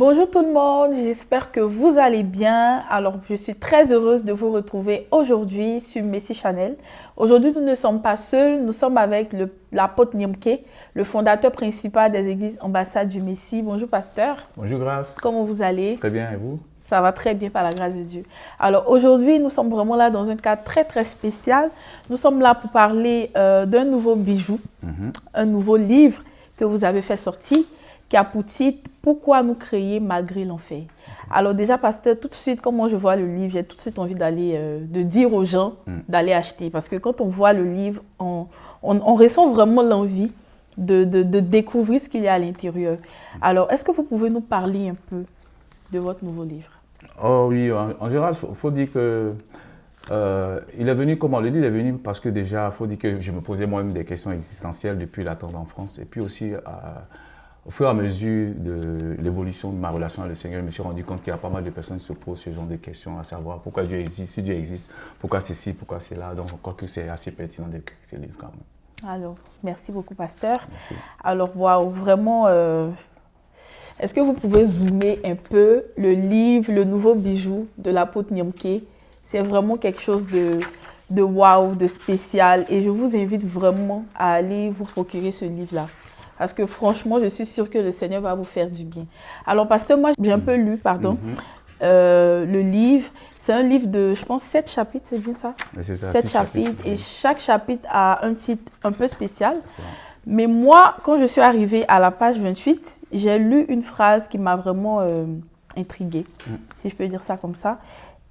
Bonjour tout le monde, j'espère que vous allez bien. Alors, je suis très heureuse de vous retrouver aujourd'hui sur Messie Channel. Aujourd'hui, nous ne sommes pas seuls, nous sommes avec l'apôtre Nyemke, le fondateur principal des églises ambassades du Messie. Bonjour pasteur. Bonjour Grâce. Comment vous allez? Très bien, et vous? Ça va très bien par la grâce de Dieu. Alors aujourd'hui, nous sommes vraiment là dans un cadre très spécial. Nous sommes là pour parler d'un nouveau bijou, un nouveau livre que vous avez fait sortir, qui a pour titre « Pourquoi nous créer malgré l'enfer ». Alors déjà, pasteur, tout de suite, quand moi je vois le livre, j'ai tout de suite envie d'aller, de dire aux gens d'aller acheter. Parce que quand on voit le livre, on ressent vraiment l'envie de découvrir ce qu'il y a à l'intérieur. Alors, est-ce que vous pouvez nous parler un peu de votre nouveau livre? Oh oui, en général, il faut dire que il est venu, comment le livre est venu parce que déjà, il faut dire que je me posais moi-même des questions existentielles depuis la tendre enfance. Et puis aussi, au fur et à mesure de l'évolution de ma relation avec le Seigneur, je me suis rendu compte qu'il y a pas mal de personnes qui se posent ce genre de questions, à savoir pourquoi Dieu existe, si Dieu existe, pourquoi ceci, pourquoi cela. Donc, je crois que c'est assez pertinent d'écrire ce livre quand même. Alors, merci beaucoup, pasteur. Merci. Alors, waouh, vraiment, est-ce que vous pouvez zoomer un peu le livre, le nouveau bijou de l'apôtre Nyemke? C'est vraiment quelque chose de waouh, de spécial. Et je vous invite vraiment à aller vous procurer ce livre-là. Parce que franchement, je suis sûre que le Seigneur va vous faire du bien. Alors, pasteur, moi, j'ai un peu lu, pardon, le livre. C'est un livre de, je pense, 7 chapitres, c'est bien ça? C'est ça, 7 chapitres. Et chaque chapitre a un titre un peu spécial. Mais moi, quand je suis arrivée à la page 28, j'ai lu une phrase qui m'a vraiment intriguée, si je peux dire ça comme ça.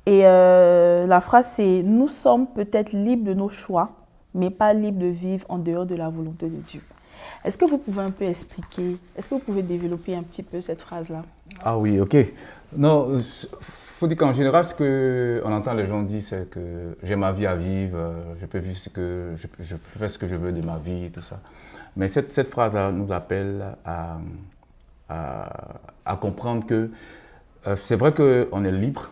Et la phrase, c'est « Nous sommes peut-être libres de nos choix, mais pas libres de vivre en dehors de la volonté de Dieu ». Est-ce que vous pouvez un peu expliquer, est-ce que vous pouvez développer un petit peu cette phrase-là? Ah oui, ok. Non, il faut dire qu'en général, ce qu'on entend les gens dire, c'est que j'ai ma vie à vivre, je peux vivre ce que je peux faire ce que je veux de ma vie et tout ça. Mais cette phrase-là nous appelle à comprendre que c'est vrai qu'on est libre,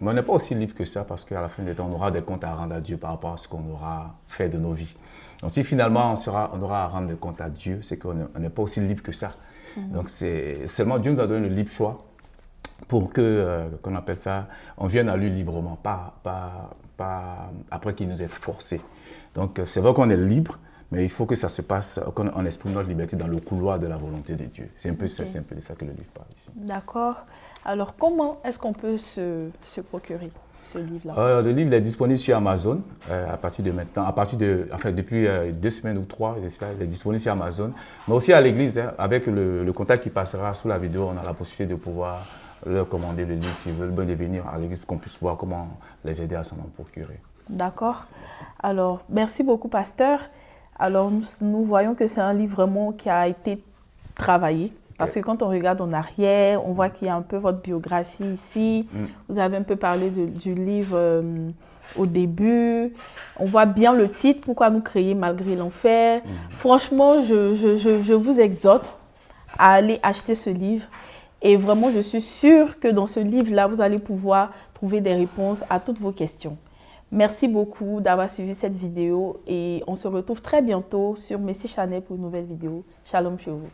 mais on n'est pas aussi libre que ça parce qu'à la fin des temps, on aura des comptes à rendre à Dieu par rapport à ce qu'on aura fait de nos vies. Donc si finalement on aura à rendre des comptes à Dieu, c'est qu'on n'est pas aussi libre que ça. Donc c'est seulement Dieu nous a donné le libre choix pour que, qu'on appelle ça, on vienne à lui librement, pas après qu'il nous ait forcés. Donc c'est vrai qu'on est libre, mais il faut que ça se passe, qu'on exprime notre liberté dans le couloir de la volonté de Dieu. C'est un peu ça, c'est un peu de ça que le livre parle ici. D'accord. Alors, comment est-ce qu'on peut se procurer ce livre-là? Le livre est disponible sur Amazon à partir de maintenant, enfin depuis 2 semaines ou 3, il est disponible sur Amazon, mais aussi à l'église, hein, avec le contact qui passera sous la vidéo, on a la possibilité de pouvoir leur commander le livre s'ils veulent bien de venir à l'église pour qu'on puisse voir comment les aider à s'en procurer. D'accord. Alors, merci beaucoup, pasteur. Alors, nous voyons que c'est un livre vraiment qui a été travaillé. Parce que quand on regarde en arrière, on voit qu'il y a un peu votre biographie ici. Vous avez un peu parlé du livre au début. On voit bien le titre, « Pourquoi nous créer malgré l'enfer ». Franchement, je vous exhorte à aller acheter ce livre. Et vraiment, je suis sûre que dans ce livre-là, vous allez pouvoir trouver des réponses à toutes vos questions. Merci beaucoup d'avoir suivi cette vidéo et on se retrouve très bientôt sur Messie Channel pour une nouvelle vidéo. Shalom chez vous.